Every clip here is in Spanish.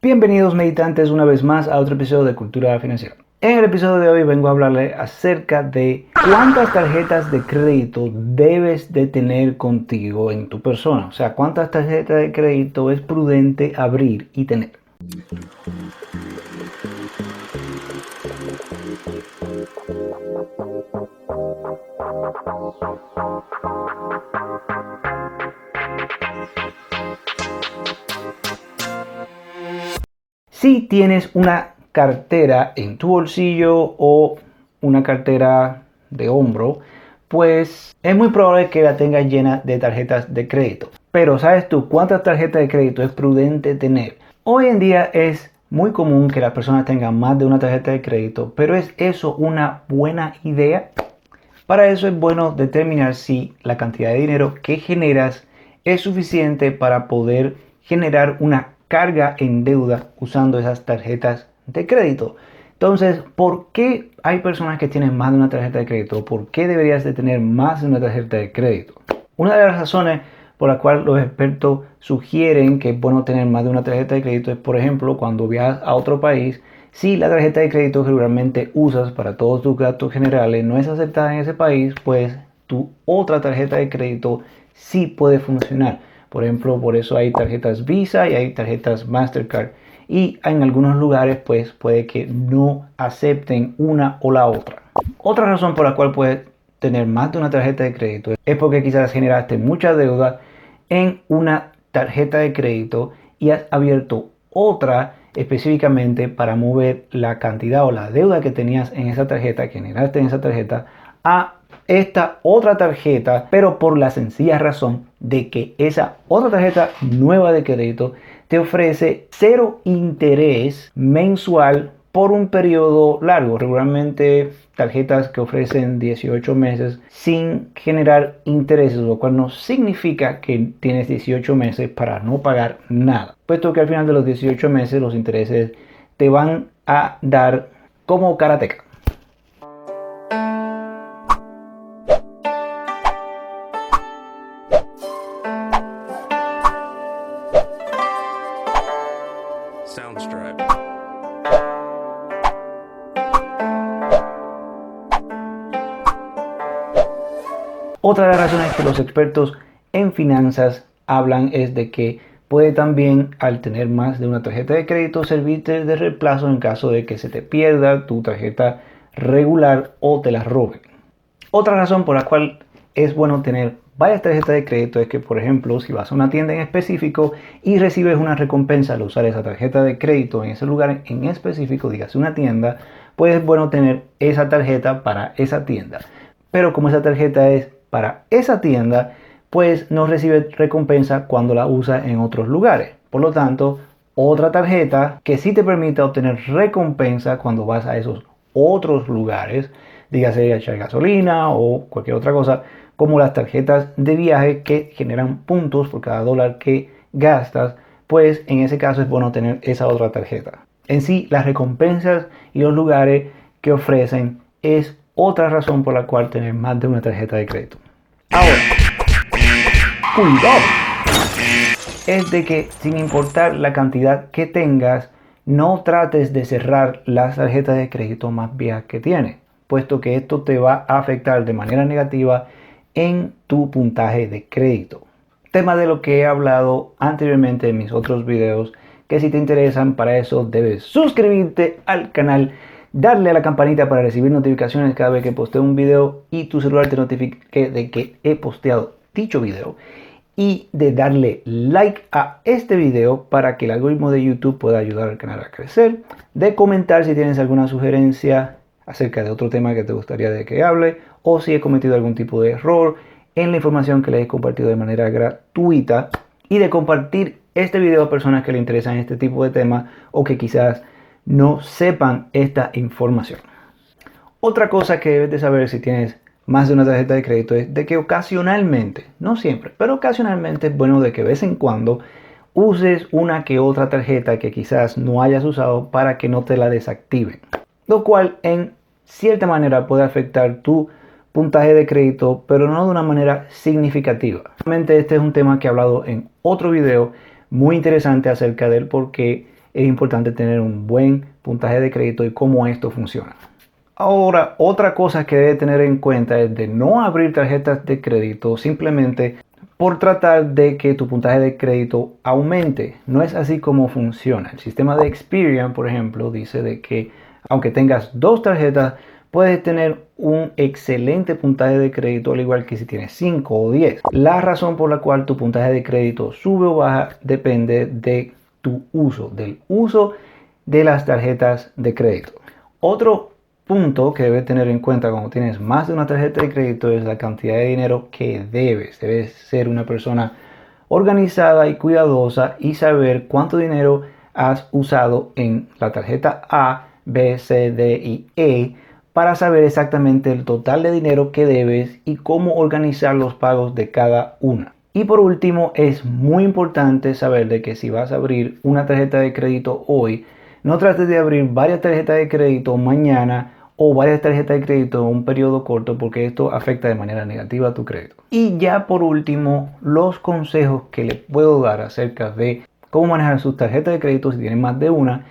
Bienvenidos meditantes una vez más a otro episodio de Cultura Financiera. En el episodio de hoy vengo a hablarle acerca de cuántas tarjetas de crédito debes de tener contigo en tu persona. O sea, cuántas tarjetas de crédito es prudente abrir y tener. Si tienes una cartera en tu bolsillo o una cartera de hombro, pues es muy probable que la tengas llena de tarjetas de crédito. Pero ¿sabes tú cuántas tarjetas de crédito es prudente tener? Hoy en día es muy común que las personas tengan más de una tarjeta de crédito, pero ¿es eso una buena idea? Para eso es bueno determinar si la cantidad de dinero que generas es suficiente para poder generar una carga en deuda usando esas tarjetas de crédito. Entonces, ¿por qué hay personas que tienen más de una tarjeta de crédito? ¿Por qué deberías de tener más de una tarjeta de crédito? Una de las razones por la cual los expertos sugieren que es bueno tener más de una tarjeta de crédito es, por ejemplo, cuando viajas a otro país, si la tarjeta de crédito que regularmente usas para todos tus gastos generales no es aceptada en ese país, pues tu otra tarjeta de crédito sí puede funcionar. Por ejemplo, por eso hay tarjetas Visa y hay tarjetas Mastercard. Y en algunos lugares pues puede que no acepten una o la otra. Otra razón por la cual puedes tener más de una tarjeta de crédito es porque quizás generaste mucha deuda en una tarjeta de crédito y has abierto otra específicamente para mover la cantidad o la deuda que tenías en esa tarjeta, que generaste en esa tarjeta, a esta otra tarjeta, pero por la sencilla razón de que esa otra tarjeta nueva de crédito te ofrece cero interés mensual por un periodo largo. Regularmente tarjetas que ofrecen 18 meses sin generar intereses, lo cual no significa que tienes 18 meses para no pagar nada, puesto que al final de los 18 meses los intereses te van a dar como karateca. Soundstripe. Otra de las razones que los expertos en finanzas hablan es de que puede también, al tener más de una tarjeta de crédito, servirte de reemplazo en caso de que se te pierda tu tarjeta regular o te la roben. Otra razón por la cual es bueno tener varias tarjetas de crédito es que, por ejemplo, si vas a una tienda en específico y recibes una recompensa al usar esa tarjeta de crédito en ese lugar en específico, dígase una tienda, pues es bueno tener esa tarjeta para esa tienda. Pero como esa tarjeta es para esa tienda, pues no recibe recompensa cuando la usa en otros lugares. Por lo tanto, otra tarjeta que sí te permite obtener recompensa cuando vas a esos otros lugares, dígase echar gasolina o cualquier otra cosa, como las tarjetas de viaje que generan puntos por cada dólar que gastas, pues en ese caso es bueno tener esa otra tarjeta. En sí, las recompensas y los lugares que ofrecen es otra razón por la cual tener más de una tarjeta de crédito. Ahora, cuidado, es de que sin importar la cantidad que tengas, no trates de cerrar las tarjetas de crédito más viejas que tienes, puesto que esto te va a afectar de manera negativa en tu puntaje de crédito. Tema de lo que he hablado anteriormente en mis otros videos, que si te interesan, para eso debes suscribirte al canal, darle a la campanita para recibir notificaciones cada vez que posteo un video y tu celular te notifique de que he posteado dicho video, y de darle like a este video para que el algoritmo de YouTube pueda ayudar al canal a crecer, de comentar si tienes alguna sugerencia acerca de otro tema que te gustaría de que hable, o si he cometido algún tipo de error en la información que les he compartido de manera gratuita, y de compartir este video a personas que le interesan este tipo de temas o que quizás no sepan esta información. Otra cosa que debes de saber si tienes más de una tarjeta de crédito es de que ocasionalmente, no siempre, pero ocasionalmente es bueno de que de vez en cuando uses una que otra tarjeta que quizás no hayas usado para que no te la desactiven, lo cual en cierta manera puede afectar tu puntaje de crédito, pero no de una manera significativa. Realmente este es un tema que he hablado en otro video muy interesante acerca de él, porque es importante tener un buen puntaje de crédito y cómo esto funciona. Ahora, otra cosa que debe tener en cuenta es de no abrir tarjetas de crédito simplemente por tratar de que tu puntaje de crédito aumente. No es así como funciona. El sistema de Experian, por ejemplo, dice de que aunque tengas 2 tarjetas, puedes tener un excelente puntaje de crédito, al igual que si tienes 5 o 10. La razón por la cual tu puntaje de crédito sube o baja depende de tu uso, del uso de las tarjetas de crédito. Otro punto que debes tener en cuenta cuando tienes más de una tarjeta de crédito es la cantidad de dinero que debes. Debes ser una persona organizada y cuidadosa y saber cuánto dinero has usado en la tarjeta A, B, C, D y E para saber exactamente el total de dinero que debes y cómo organizar los pagos de cada una. Y por último, es muy importante saber de que si vas a abrir una tarjeta de crédito hoy, no trates de abrir varias tarjetas de crédito mañana o varias tarjetas de crédito en un periodo corto, porque esto afecta de manera negativa a tu crédito. Y ya por último, los consejos que les puedo dar acerca de cómo manejar sus tarjetas de crédito si tienen más de una,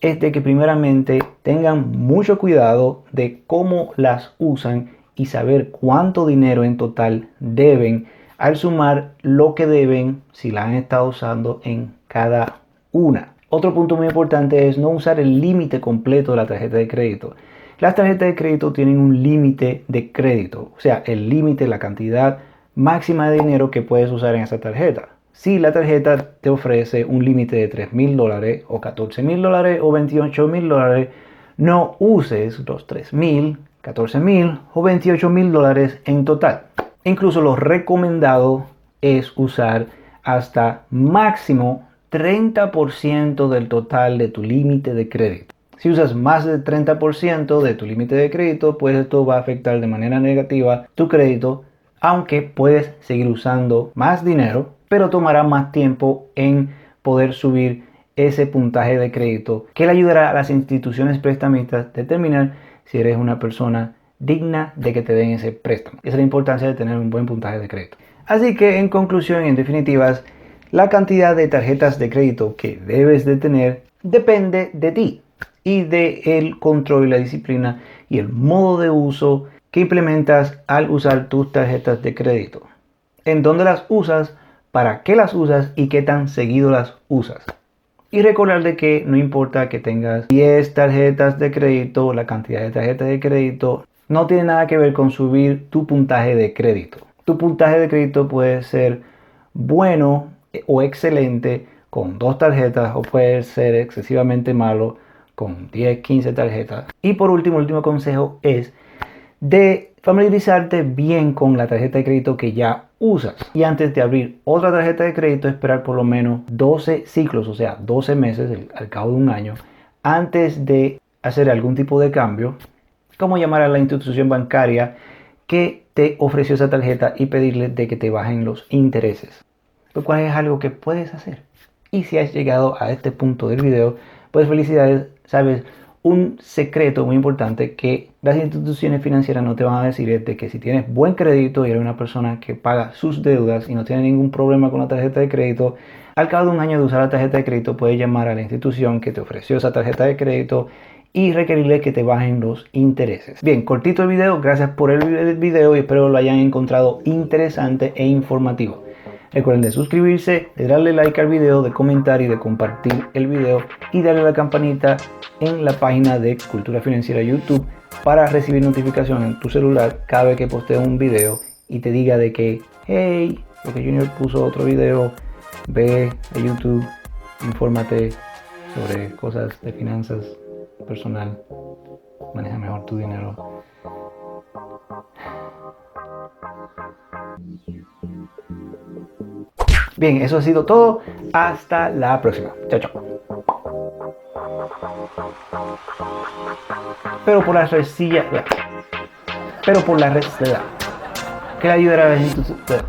es de que primeramente tengan mucho cuidado de cómo las usan y saber cuánto dinero en total deben al sumar lo que deben si la han estado usando en cada una. Otro punto muy importante es no usar el límite completo de la tarjeta de crédito. Las tarjetas de crédito tienen un límite de crédito, o sea, el límite, la cantidad máxima de dinero que puedes usar en esa tarjeta. Si la tarjeta te ofrece un límite de $3,000 o $14,000 o $28,000, no uses los $3,000, $14,000 o $28,000 en total. Incluso lo recomendado es usar hasta máximo 30% del total de tu límite de crédito. Si usas más del 30% de tu límite de crédito, pues esto va a afectar de manera negativa tu crédito, aunque puedes seguir usando más dinero, pero tomará más tiempo en poder subir ese puntaje de crédito, que le ayudará a las instituciones prestamistas a determinar si eres una persona digna de que te den ese préstamo. Esa es la importancia de tener un buen puntaje de crédito. Así que en conclusión y en definitivas, la cantidad de tarjetas de crédito que debes de tener depende de ti y del control y la disciplina y el modo de uso que implementas al usar tus tarjetas de crédito. En dónde las usas, para qué las usas y qué tan seguido las usas. Y recordar de que no importa que tengas 10 tarjetas de crédito, la cantidad de tarjetas de crédito no tiene nada que ver con subir tu puntaje de crédito. Tu puntaje de crédito puede ser bueno o excelente con 2 tarjetas, o puede ser excesivamente malo con 10, 15 tarjetas. Y por último, el último consejo es de familiarizarte bien con la tarjeta de crédito que ya usas. Y antes de abrir otra tarjeta de crédito, esperar por lo menos 12 ciclos, o sea, 12 meses al cabo de un año, antes de hacer algún tipo de cambio, como llamar a la institución bancaria que te ofreció esa tarjeta y pedirle de que te bajen los intereses, lo cual es algo que puedes hacer. Y si has llegado a este punto del video, pues felicidades. Sabes, un secreto muy importante que las instituciones financieras no te van a decir es de que si tienes buen crédito y eres una persona que paga sus deudas y no tiene ningún problema con la tarjeta de crédito, al cabo de un año de usar la tarjeta de crédito puedes llamar a la institución que te ofreció esa tarjeta de crédito y requerirle que te bajen los intereses. Bien, cortito el video, gracias por el video y espero lo hayan encontrado interesante e informativo. Recuerden de suscribirse, de darle like al video, de comentar y de compartir el video y darle a la campanita en la página de Cultura Financiera YouTube para recibir notificación en tu celular cada vez que posteo un video y te diga de que, hey, porque Junior puso otro video, ve a YouTube, infórmate sobre cosas de finanzas personal, maneja mejor tu dinero. Bien, eso ha sido todo. Hasta la próxima. Chao, chao. Pero por la resilla, pero por la resilla, que le ayudará a la institución.